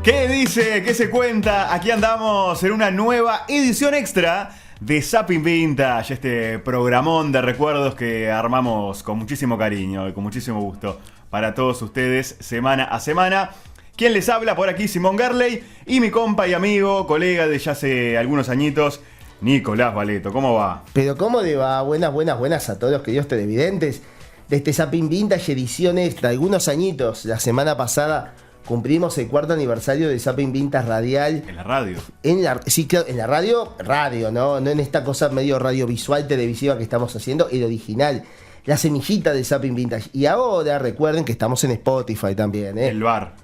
¿Qué dice? ¿Qué se cuenta? Aquí andamos en una nueva edición extra de Zapping Vintage, este programón de recuerdos que armamos con muchísimo cariño y con muchísimo gusto para todos ustedes semana a semana. ¿Quién les habla? Por aquí Simón Garley y mi compa y amigo, colega de ya hace algunos añitos, Nicolás Valeto. ¿Cómo va? Pero ¿cómo le va? Buenas a todos los queridos televidentes de este Zapping Vintage edición extra. Algunos añitos, la semana pasada cumplimos el 4º aniversario de Zapping Vintage Radial. En la radio. Sí, claro, en la radio, ¿no? No en esta cosa medio radiovisual televisiva que estamos haciendo, el original. La semillita de Zapping Vintage. Y ahora recuerden que estamos en Spotify también, ¿eh? El bar.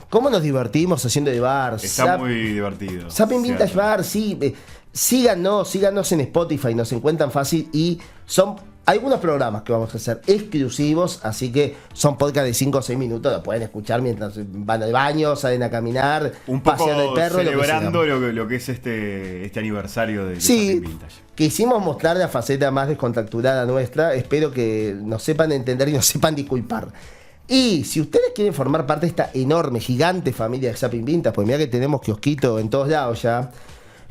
¿Cómo nos divertimos haciendo el bar? Está muy divertido. Zapping Vintage Bar, sí. Síganos en Spotify, nos encuentran fácil y son algunos programas que vamos a hacer exclusivos, así que son podcast de 5 o 6 minutos, lo pueden escuchar mientras van al baño, salen a caminar, un poco pasean el perro, celebrando lo que es este aniversario de sí, Zapping Vintage. Quisimos mostrar la faceta más descontracturada nuestra, espero que nos sepan entender y nos sepan disculpar. Y si ustedes quieren formar parte de esta enorme, gigante familia de Zapping Vintage, pues mira que tenemos kiosquito en todos lados ya.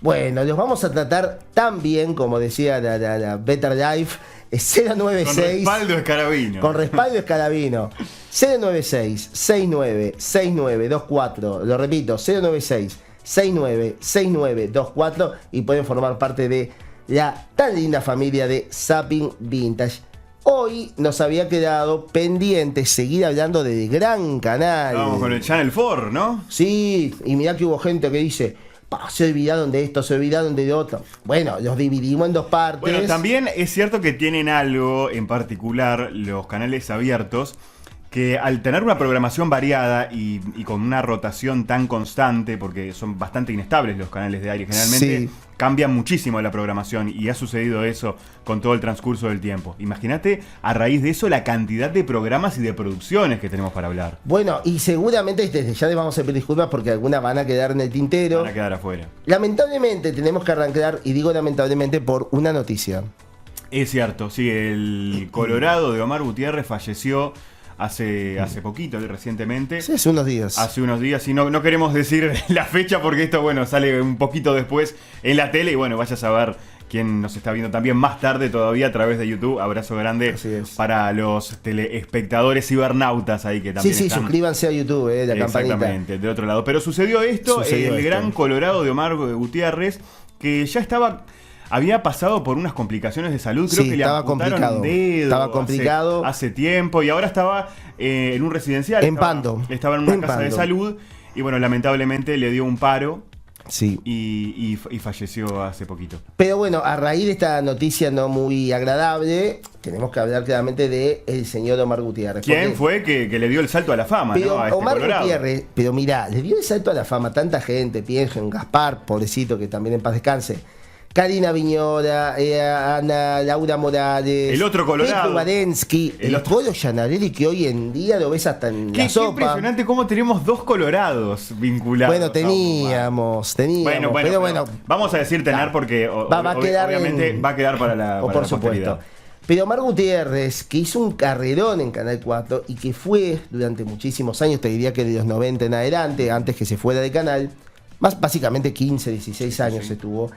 Bueno, los vamos a tratar tan bien como decía la Better Life. 096 con respaldo escarabino. Con respaldo escarabino. 096-69-6924. Lo repito, 096-69-6924. Y pueden formar parte de la tan linda familia de Zapping Vintage. Hoy nos había quedado pendiente seguir hablando del gran canal. Vamos con el Channel 4, ¿no? Sí, y mirá que hubo gente que dice: se olvidaron de esto, se olvidaron de otro. Bueno, los dividimos en dos partes. Bueno, también es cierto que tienen algo en particular los canales abiertos, que al tener una programación variada y con una rotación tan constante, porque son bastante inestables los canales de aire generalmente, sí, cambian muchísimo la programación y ha sucedido eso con todo el transcurso del tiempo. Imagínate a raíz de eso la cantidad de programas y de producciones que tenemos para hablar. Bueno, y seguramente desde ya les vamos a pedir disculpas porque algunas van a quedar en el tintero. Van a quedar afuera. Lamentablemente tenemos que arrancar, y digo lamentablemente, por una noticia. Es cierto, sí, el Colorado de Omar Gutiérrez falleció hace poquito, recientemente. Sí, hace unos días. Hace unos días, y no queremos decir la fecha porque esto, bueno, sale un poquito después en la tele y bueno, vaya a saber quién nos está viendo también más tarde todavía a través de YouTube. Abrazo grande para los teleespectadores cibernautas ahí que también están. Suscríbanse a YouTube, la campanita. Exactamente, del otro lado. Pero sucedió esto, gran Colorado de Omar Gutiérrez, que ya había pasado por unas complicaciones de salud, creo que le amputaron un dedo. Estaba complicado. Hace tiempo, y ahora estaba en un residencial. Estaba en una casa de salud, y bueno, lamentablemente le dio un paro. Sí. Y falleció hace poquito. Pero bueno, a raíz de esta noticia no muy agradable, tenemos que hablar claramente de el señor Omar Gutiérrez. ¿Quién fue que le dio el salto a la fama? Pero ¿no? A Omar Colorado. Gutiérrez, pero mirá, le dio el salto a la fama a tanta gente. Pienso en Gaspar, pobrecito, que también en paz descanse. Karina Viñora, Ana Laura Morales, el otro Colorado, Pedro Varensky, el Polo Gianarelli, que hoy en día lo ves hasta en la sopa. Qué impresionante cómo tenemos dos Colorados vinculados. Bueno, teníamos. Bueno, pero bueno, vamos a decir tener porque va a quedar obviamente va a quedar para la por supuesto. Pero Omar Gutiérrez, que hizo un carrerón en Canal 4 y que fue durante muchísimos años, te diría que de los 90 en adelante, antes que se fuera de canal, más básicamente 15, 16 años estuvo.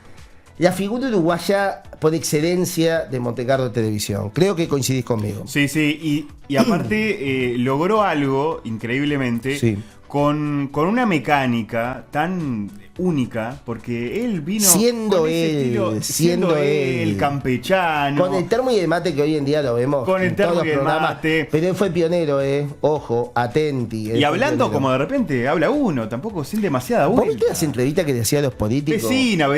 La figura uruguaya por excelencia de Montecarlo Televisión. Creo que coincidís conmigo. Sí, y aparte logró algo increíblemente con una mecánica tan única, porque él vino siendo él campechano, con el termo y el mate que hoy en día lo vemos con el termo y el mate, pero él fue pionero, ojo, atenti, y hablando como de repente habla uno, tampoco sin demasiada vuelta. ¿Por qué las entrevistas que le hacía a los políticos? Vecino,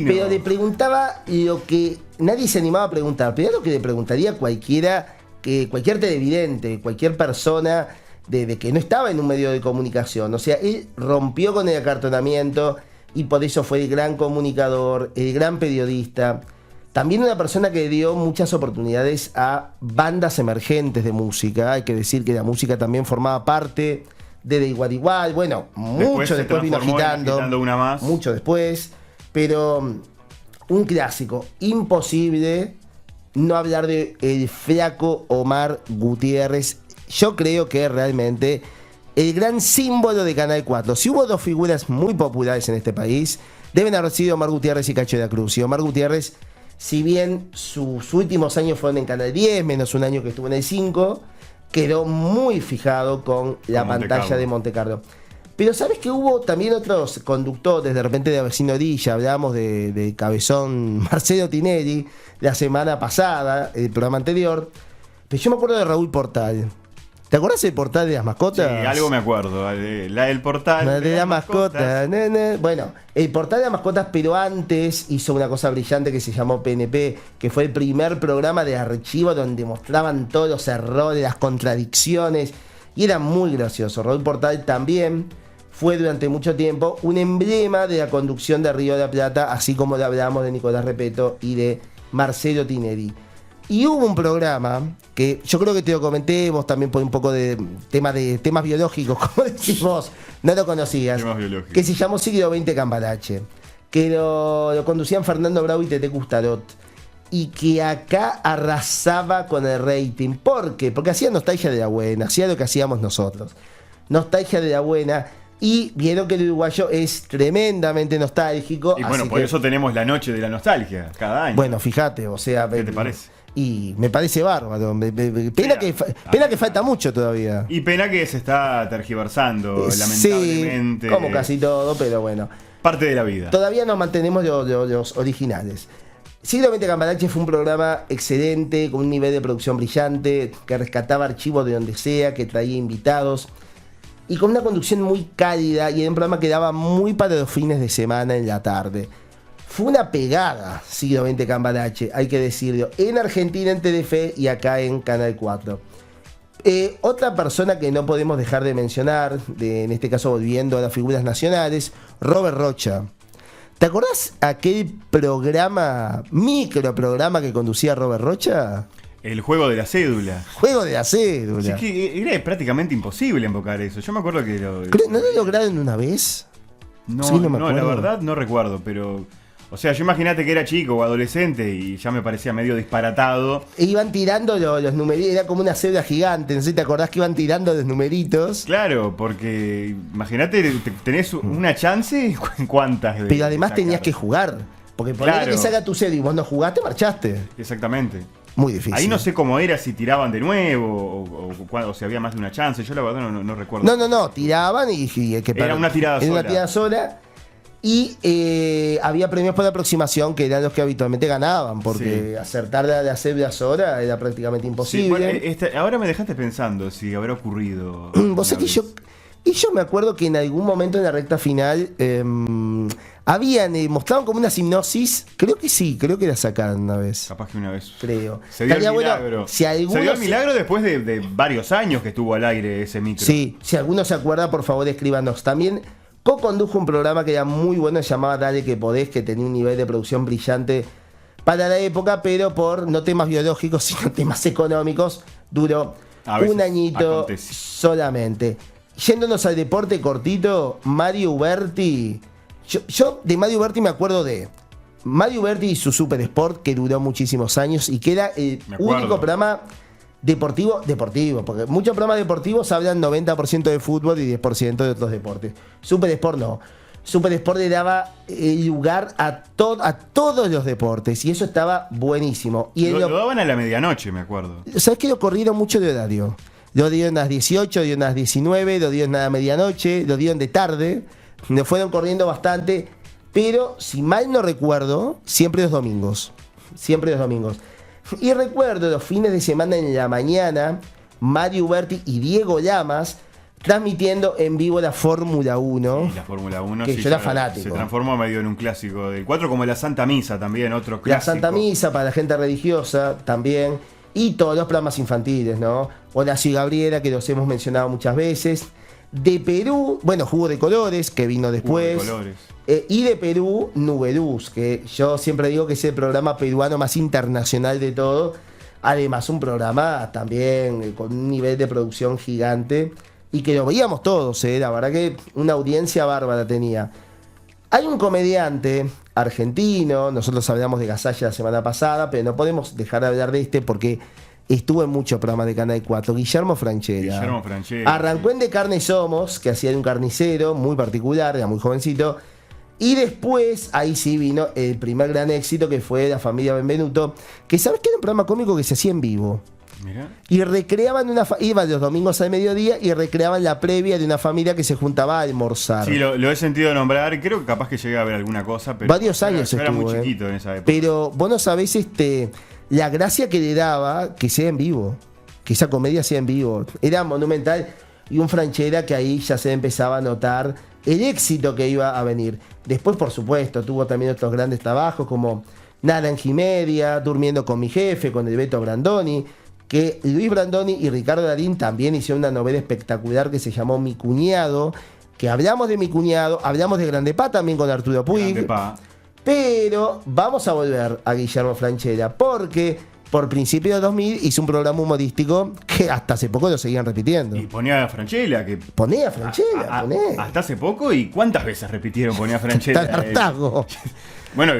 pero le preguntaba lo que nadie se animaba a preguntar, pero era lo que le preguntaría cualquier televidente, cualquier persona de que no estaba en un medio de comunicación. O sea, él rompió con el acartonamiento y por eso fue el gran comunicador, el gran periodista. También una persona que dio muchas oportunidades a bandas emergentes de música. Hay que decir que la música también formaba parte de Igual Igual. Bueno, mucho después vino agitando una más. Mucho después. Pero un clásico. Imposible no hablar de el flaco Omar Gutiérrez. Yo creo que realmente el gran símbolo de Canal 4. Si hubo dos figuras muy populares en este país, deben haber sido Omar Gutiérrez y Cacho de la Cruz. Y Omar Gutiérrez, si bien sus últimos años fueron en Canal 10, menos un año que estuvo en el 5, quedó muy fijado con la pantalla de Montecarlo. Pero sabes que hubo también otros conductores, de repente de Vecino Orilla, hablábamos de Cabezón Marcelo Tinelli la semana pasada, el programa anterior, pero yo me acuerdo de Raúl Portal. ¿Te acordás del portal de las mascotas? Sí, algo me acuerdo. El portal de las mascotas. Bueno, el portal de las mascotas, pero antes hizo una cosa brillante que se llamó PNP, que fue el primer programa de archivo donde mostraban todos los errores, las contradicciones, y era muy gracioso. Raúl Portal también fue durante mucho tiempo un emblema de la conducción de Río de la Plata, así como le hablamos de Nicolás Repeto y de Marcelo Tinelli. Y hubo un programa que yo creo que te lo comenté, vos también por un poco de temas biológicos, como decís vos, no lo conocías, que se llamó Siglo XX Cambalache, que lo conducían Fernando Bravo y Tete Custarot, y que acá arrasaba con el rating. ¿Por qué? Porque hacía nostalgia de la buena, hacía lo que hacíamos nosotros, nostalgia de la buena. Y vieron que el uruguayo es tremendamente nostálgico. Y bueno, por eso tenemos la noche de la nostalgia cada año. Bueno, fíjate, o sea... ¿Qué te parece? Y me parece bárbaro. Pena que falta mucho todavía. Y pena que se está tergiversando, lamentablemente. Sí, como casi todo, pero bueno. Parte de la vida. Todavía nos mantenemos los originales. Siglo XX Cambalache fue un programa excelente, con un nivel de producción brillante, que rescataba archivos de donde sea, que traía invitados, y con una conducción muy cálida, y era un programa que daba muy para los fines de semana en la tarde. Fue una pegada Siglo XX Cambalache, hay que decirlo, en Argentina en Telefe y acá en Canal 4. Otra persona que no podemos dejar de mencionar, en este caso volviendo a las figuras nacionales, Robert Rocha. ¿Te acordás aquel microprograma que conducía Robert Rocha? El juego de la cédula. Juego de la cédula. Sí, es que era prácticamente imposible invocar eso. Yo me acuerdo que ¿No lo lograron una vez? No, sí, no, la verdad no recuerdo, pero... O sea, yo imagínate que era chico o adolescente y ya me parecía medio disparatado. E iban tirando los numeritos, era como una cédula gigante, no sé si te acordás que iban tirando los numeritos. Claro, porque imagínate, tenés una chance en cuántas. Pero además tenías que jugar, porque por ahí que salga tu cédula y vos no jugaste, marchaste. Exactamente. Muy difícil. Ahí no sé cómo era, si tiraban de nuevo o si había más de una chance. Yo la verdad no recuerdo. No, tiraban y era una tirada sola. Era una tirada sola. Y había premios por aproximación que eran los que habitualmente ganaban, porque acertar de hacer la sola era prácticamente imposible. Sí, bueno, ahora me dejaste pensando si habrá ocurrido. Vos sabés que yo me acuerdo que en algún momento en la recta final mostraban como una hipnosis. Creo que la sacaron una vez. Capaz que una vez. Creo. Se dio el milagro. Bueno, se dio el milagro después de varios años que estuvo al aire ese micro. Sí, si alguno se acuerda, por favor escríbanos. También co-condujo un programa que era muy bueno, se llamaba Dale que podés, que tenía un nivel de producción brillante para la época, pero por no temas biológicos, sino temas económicos, duró un añito solamente. Yéndonos al deporte cortito, Mario Uberti. Yo de Mario Uberti me acuerdo de Mario Uberti y su Super Sport, que duró muchísimos años y que era el único programa deportivo, porque muchos programas deportivos hablan 90% de fútbol y 10% de otros deportes. Super Sport no. Super Sport le daba lugar a todos los deportes y eso estaba buenísimo. Y lo daban a la medianoche, me acuerdo. ¿Sabes qué? Lo corrieron mucho de horario. Lo dieron a las 18, lo dieron a las 19, lo dieron a la medianoche, lo dieron de tarde. Lo fueron corriendo bastante, pero si mal no recuerdo, siempre los domingos. Y recuerdo los fines de semana en la mañana, Mario Uberti y Diego Llamas transmitiendo en vivo la Fórmula 1. Sí, la Fórmula 1, que yo era fanático. Se transformó medio en un clásico del 4, como la Santa Misa también, otro clásico. La Santa Misa para la gente religiosa también. Y todos los programas infantiles, ¿no? Horacio y Gabriela, que los hemos mencionado muchas veces. De Perú, bueno, Jugo de Colores, que vino después. Jugo de Colores. Y de Perú, Nubeluz, que yo siempre digo que es el programa peruano más internacional de todo. Además, un programa también con un nivel de producción gigante y que lo veíamos todos, la verdad que una audiencia bárbara tenía. Hay un comediante argentino, nosotros hablamos de Gasalla la semana pasada, pero no podemos dejar de hablar de porque estuvo en muchos programas de Canal 4. Guillermo Franchella. Guillermo Franchella. Arrancó en De Carne Somos, que hacía de un carnicero muy particular, era muy jovencito. Y después, ahí sí vino el primer gran éxito, que fue La Familia Benvenuto, que sabes que era un programa cómico que se hacía en vivo. Mirá. Y recreaban iban los domingos al mediodía y recreaban la previa de una familia que se juntaba a almorzar. Sí, lo he sentido nombrar. Creo que capaz que llegué a ver alguna cosa, pero Varios años yo era estuvo, muy chiquito en esa época. Pero vos no sabés la gracia que le daba que sea en vivo, que esa comedia sea en vivo. Era monumental, y un Franchella que ahí ya se empezaba a notar el éxito que iba a venir. Después, por supuesto, tuvo también otros grandes trabajos como Naranja y Media, Durmiendo con mi jefe, con el Beto Brandoni, que Luis Brandoni y Ricardo Darín también hicieron una novela espectacular que se llamó Mi Cuñado, que hablamos de Mi Cuñado, hablamos de Grande Pa también con Arturo Puig. Grande Pa. Pero vamos a volver a Guillermo Franchella, porque por principio de 2000 hizo un programa humorístico que hasta hace poco lo seguían repitiendo. Y ponía a Franchella, que Poné a Franchella, poné. hasta hace poco, ¿y cuántas veces repitieron ponía a Franchella? Está hartazgo. Bueno,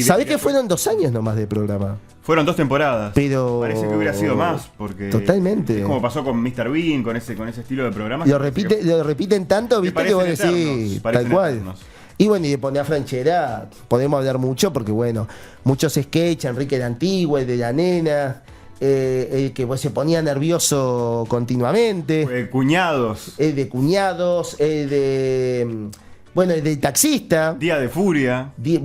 ¿Sabés que fueron 2 años nomás de programa? Fueron 2 temporadas. Pero Parece que hubiera sido más, porque totalmente. es como pasó con Mr. Bean, con ese estilo de programa. Lo repiten tanto, viste, que vos decís, tal cual. Eternos. Y bueno, y de poner a Franchella podemos hablar mucho, porque bueno, muchos sketches, Enrique de Antigua, el de la nena, el que pues, se ponía nervioso continuamente, Cuñados, el de cuñados, el de... Bueno, el del taxista. Día de Furia. Día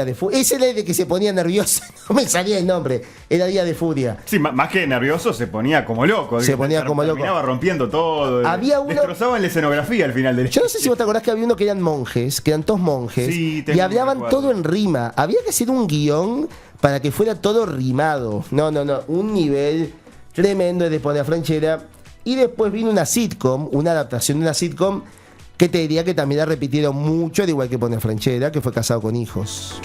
de Furia. Ese era el de que se ponía nervioso. No me salía el nombre. Era Día de Furia. Sí, más que nervioso, se ponía como loco. Se ponía como loco. Terminaba rompiendo todo. Había uno... Destrozaban la escenografía al final del... Yo no sé si vos te acordás que había uno que eran monjes, que eran todos monjes. Sí, y hablaban todo en rima. Había que hacer un guión para que fuera todo rimado. No. Un nivel tremendo de poner a Franchella. Y después vino una sitcom, una adaptación de una sitcom, que te diría que también la repitieron mucho, al igual que pone Franchella, que fue Casado con Hijos.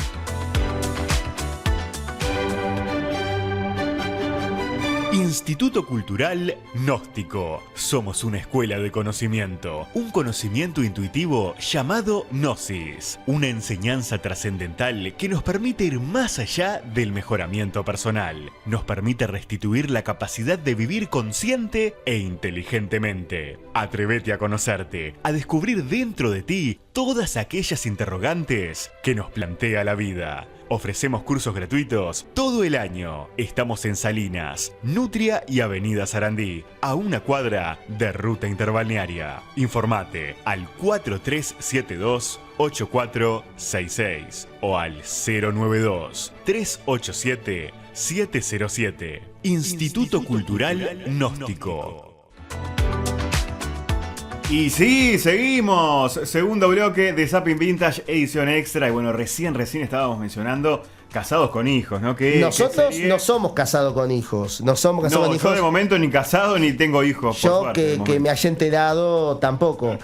Instituto Cultural Gnóstico. Somos una escuela de conocimiento, un conocimiento intuitivo llamado Gnosis, una enseñanza trascendental que nos permite ir más allá del mejoramiento personal, nos permite restituir la capacidad de vivir consciente e inteligentemente. Atrévete a conocerte, a descubrir dentro de ti todas aquellas interrogantes que nos plantea la vida. Ofrecemos cursos gratuitos todo el año. Estamos en Salinas, Nutria y Avenida Sarandí, a una cuadra de Ruta Interbalnearia. Informate al 4372-8466 o al 092-387-707. Instituto Cultural Gnóstico. Y sí, seguimos. Segundo bloque de Zapping Vintage, edición extra. Y bueno, recién estábamos mencionando Casados con Hijos, ¿no? Nosotros no somos casados con hijos. No somos casados con hijos. Yo de momento ni casado ni tengo hijos. Yo que me haya enterado tampoco.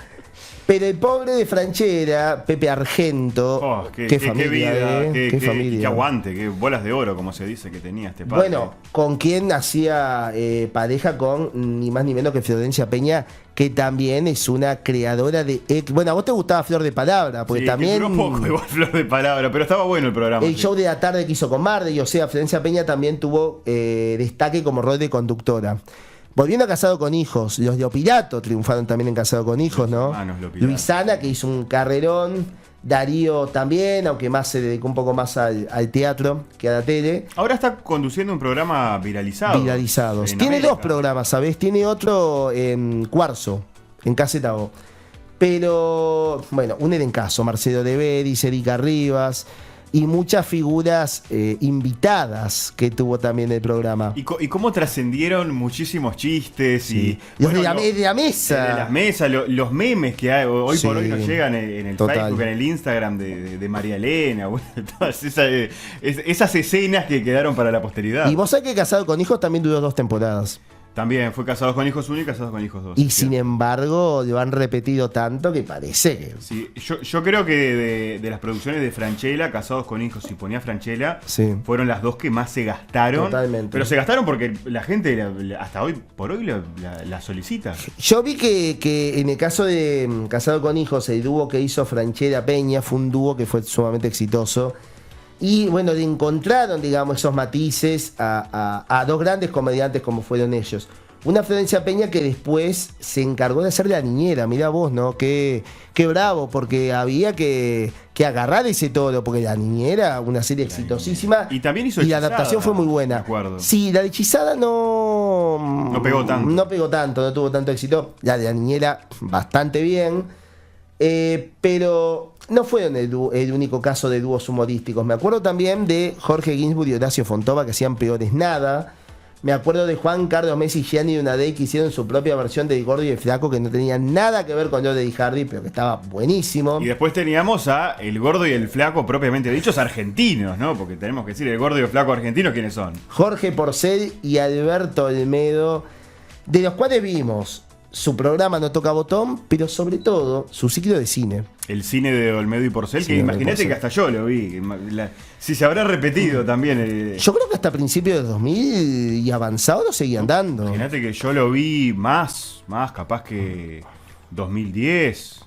Pero el pobre de Franchella, Pepe Argento, qué familia, qué familia. Qué aguante, qué bolas de oro, como se dice, que tenía este padre. Bueno, con quien hacía pareja con ni más ni menos que Florencia Peña, que también es una creadora de... Bueno, a vos te gustaba Flor de Palabra, porque sí, también... duró poco igual Flor de Palabra, pero estaba bueno el programa. El show de la tarde que hizo con Marley, o sea, Florencia Peña también tuvo destaque como rol de conductora. Volviendo a Casado con Hijos, los de Opirato triunfaron también en Casado con Hijos, ¿no? Luisana, que hizo un carrerón, Darío también, aunque más se dedicó un poco más al teatro que a la tele. Ahora está conduciendo un programa Viralizados. Tiene América. 2 programas, ¿sabés? Tiene otro en Cuarzo, en Caseta O. Pero, bueno, un elencazo, Marcelo De Bedis, Erika Rivas... y muchas figuras invitadas que tuvo también el programa. Y cómo trascendieron muchísimos chistes. Sí. Y, los de la mesa. De las mesas, los memes que hay, hoy por hoy nos llegan en el Facebook, en el Instagram de María Elena. Bueno, todas esas escenas que quedaron para la posteridad. Y vos sabés que Casado con Hijos también duró 2 temporadas. También fue Casados con Hijos 1 y Casados con Hijos 2. Y sin embargo, lo han repetido tanto que parece que... Sí, yo creo que de las producciones de Franchella, Casados con Hijos y ponía Franchella, fueron las 2 que más se gastaron. Totalmente. Pero se gastaron porque la gente hasta hoy por hoy la solicita. Yo vi que en el caso de Casado con Hijos, el dúo que hizo Franchella Peña fue un dúo que fue sumamente exitoso. Y bueno, le encontraron, digamos, esos matices a dos grandes comediantes como fueron ellos. Una Florencia Peña que después se encargó de hacer la niñera, mirá vos, ¿no? Qué bravo, porque había que agarrar ese toro, porque la niñera, una serie exitosísima. Y también hizo y la Hechizada, adaptación fue muy me buena. acuerdo. Sí, la de Hechizada no pegó tanto. No pegó tanto, no tuvo tanto éxito. La de la niñera, bastante bien. Pero no fueron el único caso de dúos humorísticos. Me acuerdo también de Jorge Ginsburg y Horacio Fontova, que hacían Peores Nada. Me acuerdo de Juan Carlos Messi y Gianni Dunadey, que hicieron su propia versión de El Gordo y el Flaco, que no tenía nada que ver con lo de Eddie Hardy, pero que estaba buenísimo. Y después teníamos a El Gordo y el Flaco, propiamente dichos, argentinos, ¿no? Porque tenemos que decir, El Gordo y el Flaco argentinos, ¿quiénes son? Jorge Porcel y Alberto Olmedo, de los cuales vimos su programa No Toca Botón, pero sobre todo su ciclo de cine. El cine de Olmedo y Porcel, Sí, que imagínate que hasta yo lo vi. Si se habrá repetido también. Yo creo que hasta principios de 2000 y avanzado lo seguían dando. Imagínate que yo lo vi más capaz que 2010,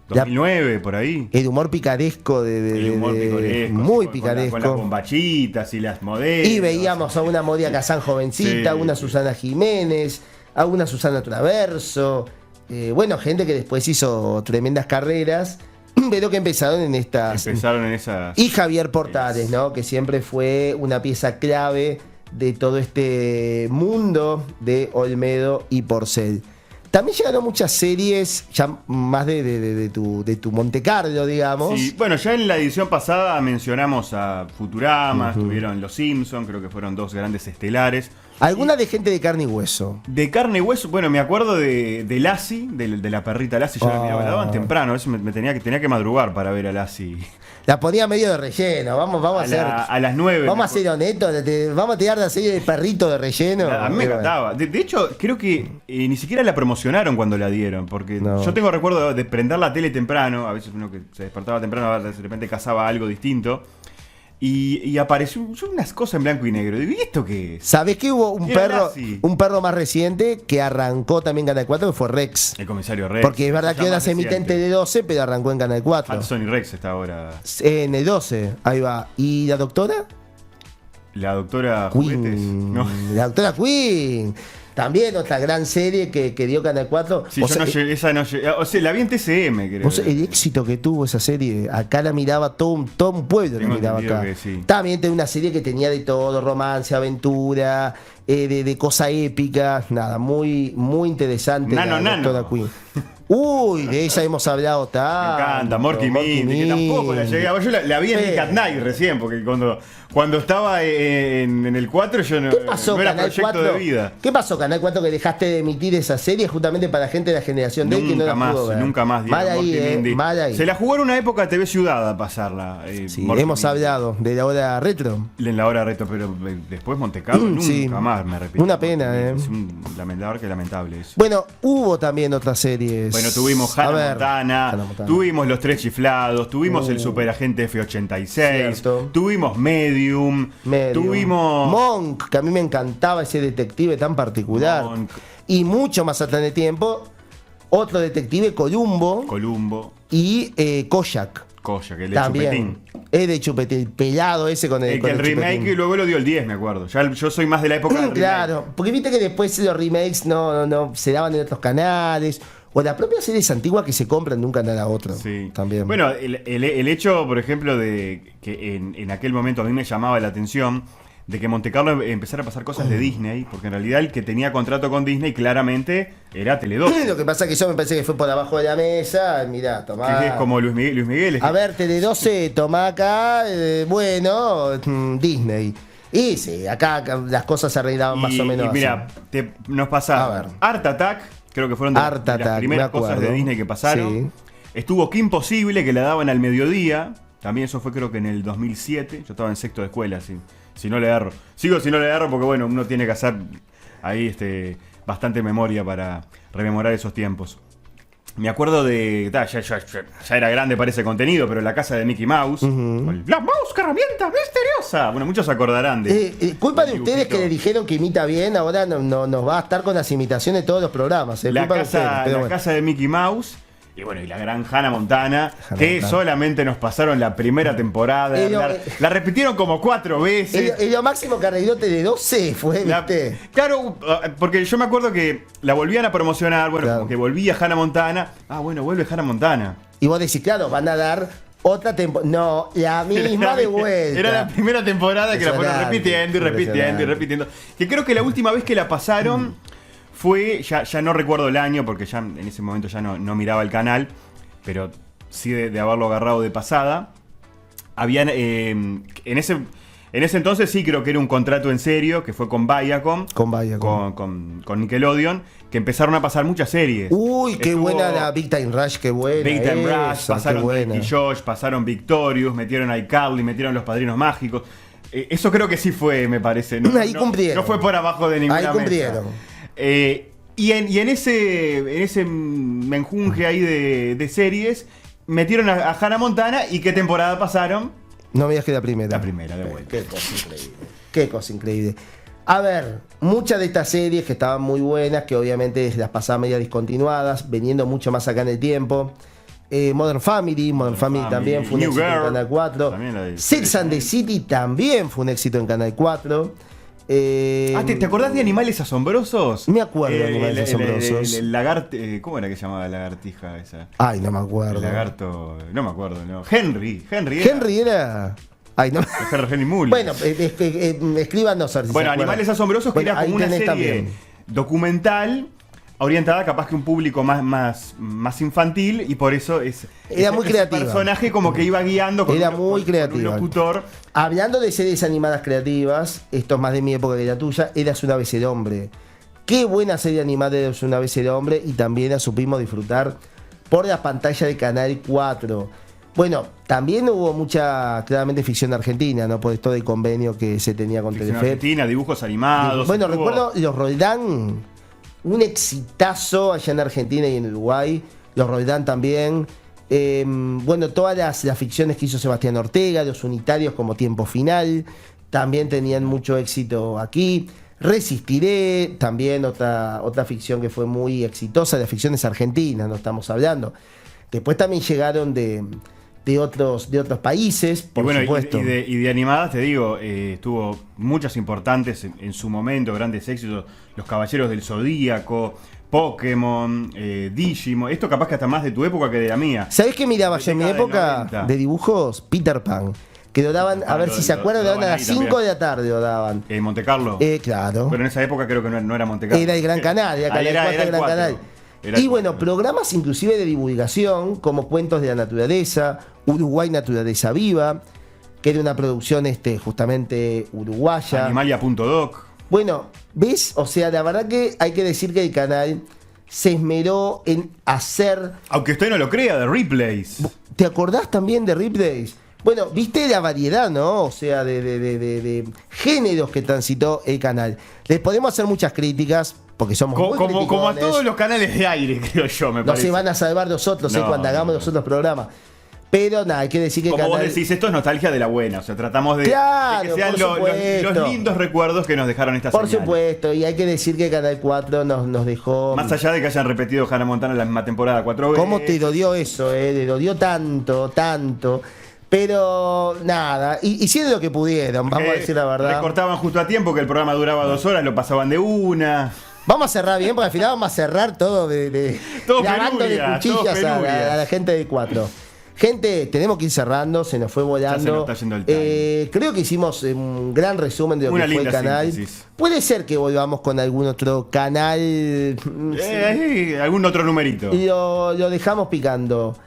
2009, por ahí. El humor picaresco El humor picaresco, muy sí, picaresco. con las bombachitas y las modelos. Y veíamos a una Moria Kazán jovencita, Sí. una Susana Jiménez, a una Susana Traverso. Bueno, gente que después hizo tremendas carreras, pero que empezaron en estas. Empezaron en esas. Y Javier Portales, ¿no? Que siempre fue una pieza clave de todo este mundo de Olmedo y Porcel. También llegaron muchas series, ya más de tu Monte Carlo, digamos. Sí, bueno, ya en la edición pasada mencionamos a Futurama, estuvieron Los Simpsons, creo que fueron dos grandes estelares. Algunas de gente de carne y hueso. De carne y hueso, bueno, me acuerdo de Lassie, de la perrita Lassie, yo la miraba, la daban temprano, a veces me tenía que madrugar para ver a Lassie. La ponía medio de relleno, vamos a hacer. A las 9. Vamos a ser honestos, vamos a tirar la serie de perrito de relleno. A mí me encantaba. De hecho, creo que ni siquiera la promocionaron cuando la dieron, porque No. yo tengo recuerdo de prender la tele temprano, a veces uno que se despertaba temprano, de repente cazaba algo distinto, y apareció unas cosas en blanco y negro. Digo, ¿y esto qué es? ¿Sabés que hubo Era Lassie. un perro más reciente que arrancó también Canal 4, que fue Rex? El comisario Rex. Porque es verdad Ya que ahora más se emite en reciente. Tele12, pero arrancó en Canal 4. Hudson y Rex está ahora. En el 12, ahí va. ¿Y la doctora? La doctora Juguetes. Queen. No. La doctora Queen. También otra gran serie que dio Canal 4. Sí, O yo sea, no llegué, esa no llegué. O sea, la vi en TCM, creo. vos, el éxito que tuvo esa serie, acá la miraba todo un pueblo, la Tengo miraba entendido acá. que sí. También tenía una serie que tenía de todo, romance, aventura, de cosa épica, nada, muy, muy interesante. Nano, la doctora nano. Queen. Uy, de ella hemos hablado Me tanto. encanta, Morky Mindy, que tampoco la llegué a ver. Yo la vi en Nick at Night recién, porque cuando estaba en el 4 yo no, ¿Qué pasó, no era Canal proyecto 4? de vida. ¿Qué pasó, Canal 4, que dejaste de emitir esa serie justamente para gente de la generación de él que no la pudo ver? Nunca más. Mal dieron ahí, Morky Mindy. mal ahí. Se la jugó en una época a TV Ciudad a pasarla. Sí, Morky hemos Mindy. hablado de la hora retro. En la hora reto, pero después Monte Carlo nunca Sí. más me repito. Una pena, Es lamentable eso. Bueno, hubo también otras series. Bueno, tuvimos A Hannah ver, Montana, Hannah Montana. tuvimos Los Tres Chiflados, tuvimos el Superagente F86, Cierto. tuvimos Medium, tuvimos Monk, que a mí me encantaba ese detective tan particular. Monk. Y mucho más atrás en el tiempo, otro detective, Columbo, Columbo, y Kojak. Koya, que el de También. Chupetín. Es de Chupetín, el pelado ese con el, El con que el remake Chupetín. luego lo dio el 10, me acuerdo. Yo soy más de la época del remake. Claro, porque viste que después los remakes no se daban en otros canales. O las propias series antiguas que se compran de un canal a otro. Sí. También. Bueno, el hecho, por ejemplo, de que en aquel momento a mí me llamaba la atención de que Monte Carlo empezara a pasar cosas de Disney, porque en realidad el que tenía contrato con Disney claramente era Tele2. Lo que pasa es que eso me parece que fue por abajo de la mesa. Mirá, tomá. Que es como Luis Miguel. A ver, Tele12, tomá acá. Bueno, Disney. Y sí, acá las cosas se arreglaban más o menos. Y mira, así. nos pasaba A ver. Art Attack, creo que fueron de Art las Attack, primeras me cosas de acuerdo. Disney que pasaron. Sí. Estuvo Kim Possible, que la daban al mediodía. También eso fue creo que en el 2007. Yo estaba en sexto de escuela, si no le erro. Sigo si no le erro porque bueno, uno tiene que hacer ahí bastante memoria para rememorar esos tiempos. Me acuerdo de... Ya era grande para ese contenido, pero La Casa de Mickey Mouse. Con La Mouse, herramienta misteriosa. Bueno, muchos se acordarán de... Culpa de del ustedes dibujito. que le dijeron que imita bien, ahora no nos va a estar con las imitaciones de todos los programas. La Culpa de casa, ustedes, pero la bueno. casa de Mickey Mouse. Y bueno, y la gran Hannah Montana, Hannah que Montana. solamente nos pasaron la primera temporada. La repitieron como 4 veces. Y lo máximo que arreglote de 12 fue, ¿viste? Claro, porque yo me acuerdo que la volvían a promocionar, bueno, Claro. como que volvía Hannah Montana. Ah, bueno, vuelve Hannah Montana. Y vos decís, claro, van a dar otra temporada. No, la misma de vuelta. Era la primera temporada que la fueron Impresionante, repitiendo y repitiendo y impresionante. repitiendo. Que creo que la última vez que la pasaron fue, ya no recuerdo el año, porque ya en ese momento ya no miraba el canal, pero sí de haberlo agarrado de pasada. Habían, en ese entonces sí creo que era un contrato en serio, que fue con Viacom, Con Viacom. con Nickelodeon, que empezaron a pasar muchas series. Uy, qué Estuvo buena la Big Time Rush, qué buena. Big Time Rush, esa, pasaron qué buena. Drake y Josh, pasaron Victorious, metieron a iCarly, metieron Los Padrinos Mágicos. Eso creo que sí fue, me parece. Ahí cumplieron. No fue por abajo de ninguna Ahí cumplieron. mesa. Y en ese menjunje ahí de series, metieron a Hannah Montana. ¿Y qué temporada pasaron? No me digas que la primera. La primera, de vuelta. Qué cosa increíble. Qué cosa increíble. A ver, muchas de estas series que estaban muy buenas, que obviamente las pasaban media discontinuadas, veniendo mucho más acá en el tiempo. Modern Family también fue un New éxito Girl, en Canal 4. también la de- Sex and the City también fue un éxito en Canal 4. ¿Te acordás de Animales Asombrosos? Me acuerdo de Animales Asombrosos. El lagarto, ¿cómo era que se llamaba la lagartija esa? Ay, no me acuerdo. El lagarto, no me acuerdo, ¿no? Henry Henry era. Ay, no. Henry Mullins. Bueno, escríbanos a ver si Bueno, se acuerdan. Animales Asombrosos, que Bueno, era ahí como una tenés serie también. documental orientada capaz que un público más infantil, y por eso Era muy creativa. El personaje como que iba guiando con Era un, muy con creativa. un locutor. Hablando de series animadas creativas, esto es más de mi época que la tuya, Eras una vez el hombre. Qué buena serie animada Eras una vez el hombre, y también la supimos disfrutar por la pantalla de Canal 4. Bueno, también hubo mucha, claramente, ficción argentina, ¿no? Por esto del convenio que se tenía con Ficción Telefe. argentina, dibujos animados. Bueno, estuvo- recuerdo Los Roldán, un exitazo allá en Argentina y en Uruguay. Los Roldán también. Bueno, todas las ficciones que hizo Sebastián Ortega, Los Unitarios como Tiempo Final, también tenían mucho éxito aquí. Resistiré, también otra ficción que fue muy exitosa, de ficciones argentinas, no estamos hablando. Después también llegaron de otros países, Y por bueno, supuesto. y de animadas, te digo, tuvo muchas importantes en su momento, grandes éxitos. Los Caballeros del Zodíaco, Pokémon, Digimon. Esto capaz que hasta más de tu época que de la mía. ¿Sabés qué miraba yo en mi Década del época 90. de dibujos? Peter Pan. Que lo daban, a ver si se acuerdan, lo daban a las 5 de la tarde, lo daban. Monte Carlo. Claro. Pero en esa época creo que no era Monte Carlo. Era el Gran Canal, era Ahí Canal 4, era el Gran 4. Canal. Era Y el bueno, 4. programas inclusive de divulgación, como Cuentos de la Naturaleza, Uruguay Naturaleza Viva, que era una producción justamente uruguaya. Animalia.doc. Bueno, ¿ves? O sea, la verdad que hay que decir que el canal se esmeró en hacer. Aunque usted no lo crea, de replays. ¿Te acordás también de Ripley's? Bueno, viste la variedad, ¿no? O sea, de géneros que transitó el canal. Les podemos hacer muchas críticas, porque somos muy Como a criticones. todos los canales de aire, creo yo, me No parece. se van a salvar nosotros No, cuando hagamos no. los otros programas. Pero nada, hay que decir que el Como vos canal. decís, esto es nostalgia de la buena. O sea, tratamos de Claro, que sean por los supuesto. lindos recuerdos que nos dejaron estas Por señales. supuesto, y hay que decir que Canal 4 nos dejó. Más allá de que hayan repetido Hannah Montana en la misma temporada 4 veces. ¿Cómo te dolió eso, Te dolió tanto, tanto. Pero nada, hicieron lo que pudieron, vamos a decir la verdad. Recortaban justo a tiempo, que el programa duraba 2 horas, lo pasaban de una. Vamos a cerrar bien, porque al final vamos a cerrar todo Todo clavándole penurias, cuchillas todo a penurias. la gente de 4. Gente, tenemos que ir cerrando, se nos fue volando. Ya se nos está yendo el time. Creo que hicimos un gran resumen de lo Una que fue el linda canal. síntesis. Puede ser que volvamos con algún otro canal. Algún otro numerito. Lo dejamos picando.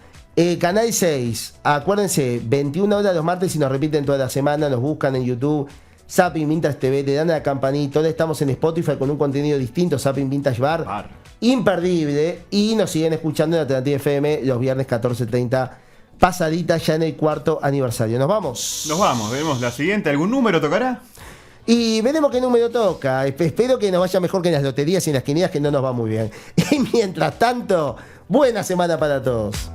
Canal 6, acuérdense, 21 horas los martes y nos repiten toda la semana, nos buscan en YouTube, Zapping Vintage TV, le dan a la campanita, ahora estamos en Spotify con un contenido distinto, Zapping Vintage Bar, imperdible, y nos siguen escuchando en Alternativa FM los viernes 14:30, pasadita ya en el 4º aniversario. Nos vamos. Nos vamos, vemos la siguiente. ¿Algún número tocará? Y veremos qué número toca. Espero que nos vaya mejor que en las loterías y en las quinielas, que no nos va muy bien. Y mientras tanto, buena semana para todos.